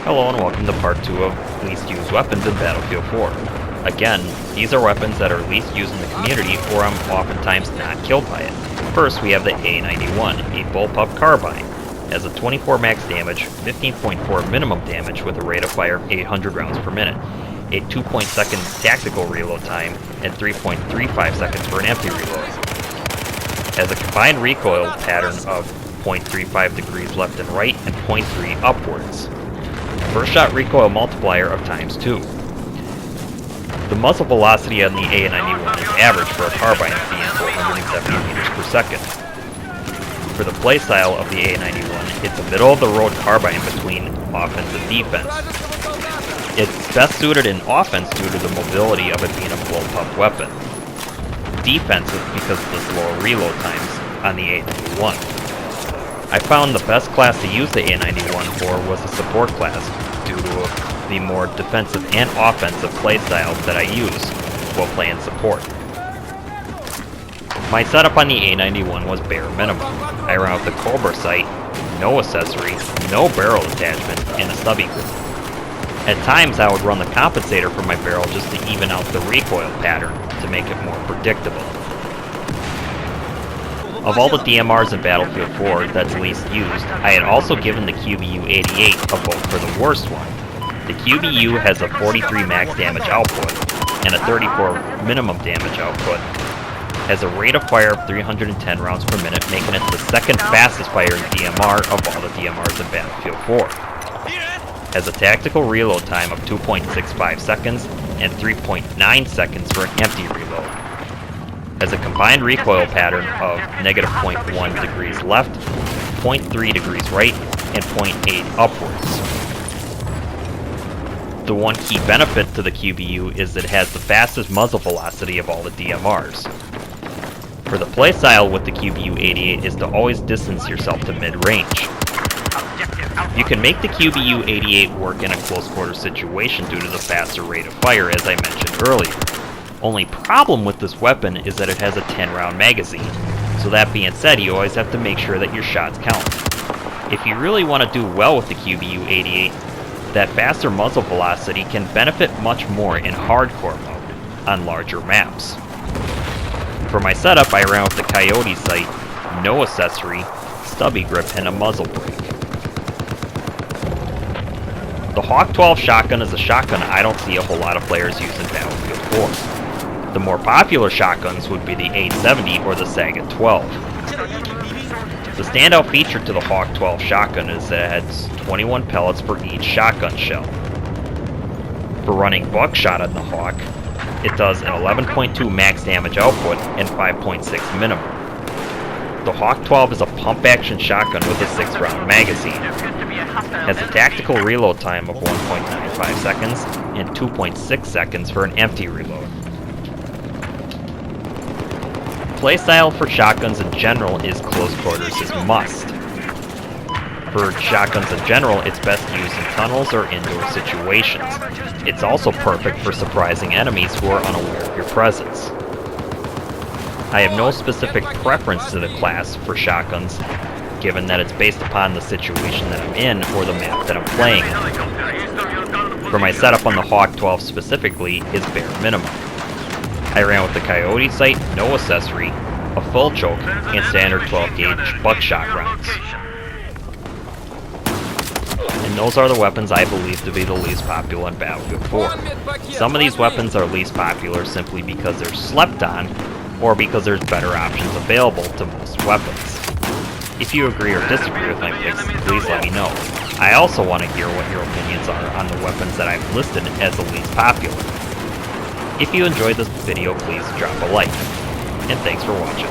Hello and welcome to part 2 of least used weapons in Battlefield 4. Again, these are weapons that are least used in the community or I'm oftentimes not killed by it. First we have the A91, a bullpup carbine. It has a 24 max damage, 15.4 minimum damage with a rate of fire of 800 rounds per minute, a 2.2 tactical reload time, and 3.35 seconds for an empty reload. It has a combined recoil pattern of 0.35 degrees left and right and 0.3 upwards. First shot recoil multiplier of ×2. The muzzle velocity on the A91 is average for a carbine being 470 meters per second. For the playstyle of the A91, it's a middle-of-the-road carbine between offense and defense. It's best suited in offense due to the mobility of it being a bullpup weapon. Defensive because of the slower reload times on the A91. I found the best class to use the A91 for was the support class, due to the more defensive and offensive playstyle that I use while playing support. My setup on the A91 was bare minimum. I ran with the Cobra sight, no accessory, no barrel attachment, and a stubby grip. At times I would run the compensator for my barrel just to even out the recoil pattern to make it more predictable. Of all the DMRs in Battlefield 4 that's least used, I had also given the QBU-88 a vote for the worst one. The QBU has a 43 max damage output and a 34 minimum damage output, has a rate of fire of 310 rounds per minute, making it the second fastest firing DMR of all the DMRs in Battlefield 4. Has a tactical reload time of 2.65 seconds and 3.9 seconds for an empty reload. Has a combined recoil pattern of -0.1 degrees left, 0.3 degrees right, and 0.8 upwards. The one key benefit to the QBU is that it has the fastest muzzle velocity of all the DMRs. For the playstyle with the QBU-88 is to always distance yourself to mid-range. You can make the QBU-88 work in a close quarter situation due to the faster rate of fire as I mentioned earlier. Only problem with this weapon is that it has a 10-round magazine, so that being said, you always have to make sure that your shots count. If you really want to do well with the QBU-88, that faster muzzle velocity can benefit much more in hardcore mode on larger maps. For my setup, I ran with the Coyote sight, no accessory, stubby grip, and a muzzle brake. The Hawk 12 shotgun is a shotgun I don't see a whole lot of players use in Battlefield 4. The more popular shotguns would be the 870 or the Saget 12. The standout feature to the Hawk 12 shotgun is that it has 21 pellets for each shotgun shell. For running buckshot on the Hawk, it does an 11.2 max damage output and 5.6 minimum. The Hawk 12 is a pump-action shotgun with a 6-round magazine. Has a tactical reload time of 1.95 seconds and 2.6 seconds for an empty reload. Playstyle for shotguns in general is close quarters is must. For shotguns in general, it's best used in tunnels or indoor situations. It's also perfect for surprising enemies who are unaware of your presence. I have no specific preference to the class for shotguns, given that it's based upon the situation that I'm in or the map that I'm playing in. For my setup on the Hawk 12 specifically is bare minimum. I ran with the Coyote sight, no accessory, a full choke, and standard 12 gauge buckshot rounds. And those are the weapons I believe to be the least popular in Battlefield 4. Some of these weapons are least popular simply because they're slept on, or because there's better options available to most weapons. If you agree or disagree with my picks, please let me know. I also want to hear what your opinions are on the weapons that I've listed as the least popular. If you enjoyed this video, please drop a like, and thanks for watching.